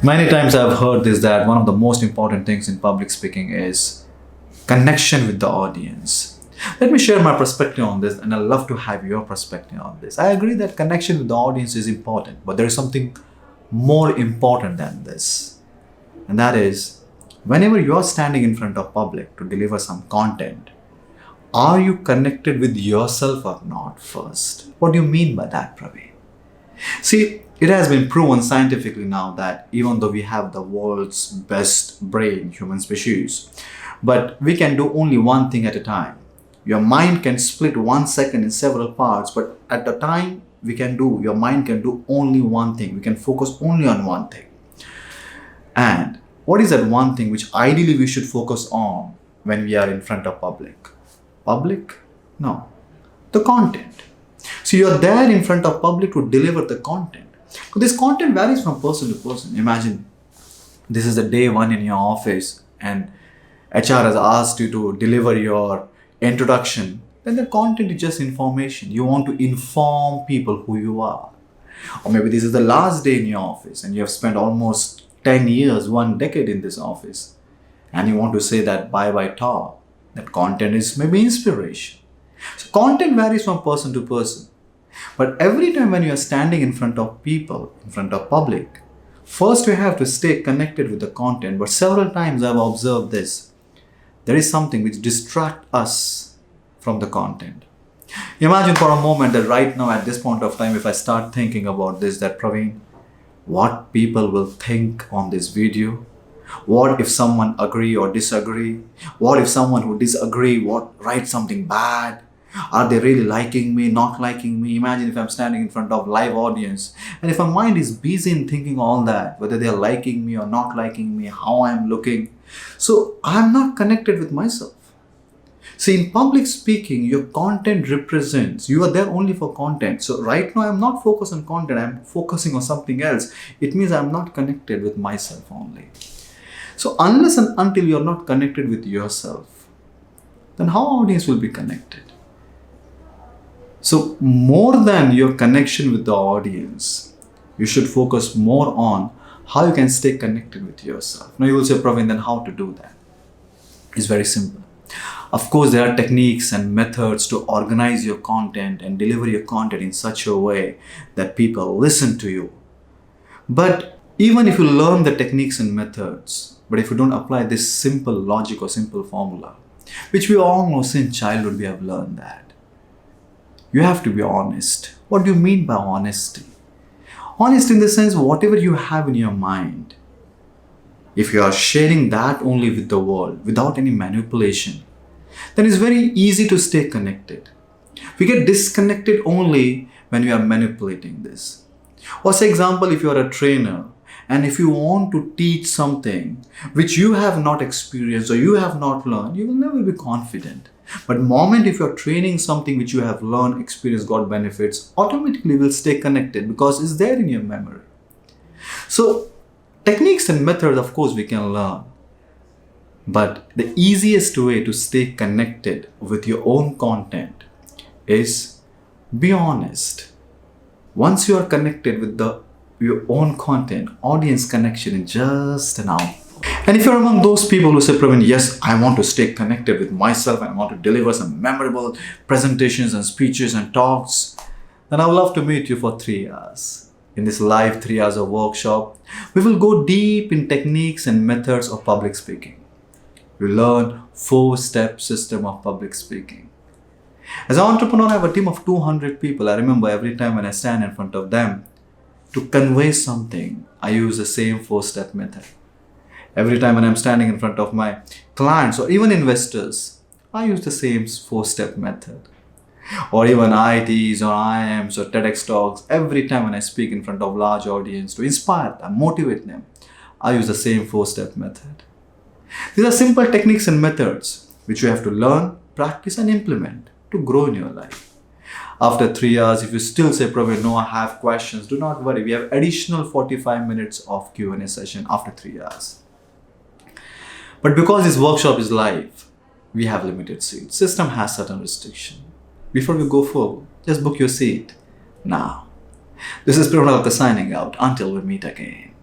Many times I've heard this, that one of the most important things in public speaking is connection with the audience. Let me share my perspective on this, and I'd love to have your perspective on this. I agree that connection with the audience is important, but there is something more important than this. And that is, whenever you are standing in front of public to deliver some content, are you connected with yourself or not first? What do you mean by that, Praveen? See, it has been proven scientifically now that even though we have the world's best brain, human species, but we can do only one thing at a time. Your mind can split 1 second in several parts, but at the time your mind can do only one thing. We can focus only on one thing. And what is that one thing which ideally we should focus on when we are in front of public? Public? No. The content. So you're there in front of public to deliver the content. So this content varies from person to person. Imagine this is the day one in your office and HR has asked you to deliver your introduction. Then the content is just information. You want to inform people who you are. Or maybe this is the last day in your office and you have spent almost 10 years, 1 decade in this office. And you want to say that bye-bye talk. That content is maybe inspiration. So content varies from person to person. But every time when you are standing in front of people, in front of public, first you have to stay connected with the content. But several times I've observed this. There is something which distracts us from the content. Imagine for a moment that right now at this point of time, if I start thinking about this, that Praveen, what people will think on this video? What if someone agree or disagree? What if someone who disagree write something bad? Are they really liking me, not liking me? Imagine if I'm standing in front of live audience and if my mind is busy in thinking all that, whether they are liking me or not liking me, how I'm looking. So I'm not connected with myself. See, in public speaking, your content represents, you are there only for content. So right now I'm not focused on content, I'm focusing on something else. It means I'm not connected with myself only. So unless and until you're not connected with yourself, then how audience will be connected? So more than your connection with the audience, you should focus more on how you can stay connected with yourself. Now you will say, Praveen, then how to do that? It's very simple. Of course, there are techniques and methods to organize your content and deliver your content in such a way that people listen to you. But even if you learn the techniques and methods, but if you don't apply this simple logic or simple formula, which we all know since childhood we have learned that, you have to be honest. What do you mean by honesty? Honest in the sense, whatever you have in your mind, if you are sharing that only with the world without any manipulation, then it's very easy to stay connected. We get disconnected only when we are manipulating this. Or say example, if you are a trainer and if you want to teach something which you have not experienced or you have not learned, you will never be confident. But moment if you're training something which you have learned, experienced, got benefits, automatically will stay connected because it's there in your memory. So techniques and methods, of course, we can learn. But the easiest way to stay connected with your own content is be honest. Once you are connected with your own content, audience connection is just an output. And if you're among those people who say, Praveen, yes, I want to stay connected with myself and I want to deliver some memorable presentations and speeches and talks, then I would love to meet you for 3 hours. In this live 3 hours of workshop, we will go deep in techniques and methods of public speaking. We learn 4-step system of public speaking. As an entrepreneur, I have a team of 200 people. I remember every time when I stand in front of them, to convey something, I use the same 4-step method. Every time when I'm standing in front of my clients or even investors, I use the same 4-step method. Or even IITs or IIMs or TEDx talks, every time when I speak in front of large audience to inspire them, motivate them, I use the same 4-step method. These are simple techniques and methods which you have to learn, practice and implement to grow in your life. After 3 hours, if you still say, Praveen, no, I have questions, do not worry. We have additional 45 minutes of Q&A session after 3 hours. But because this workshop is live, we have limited seats. System has certain restriction. Before we go forward, just book your seat now. This is Praveen signing out. Until we meet again.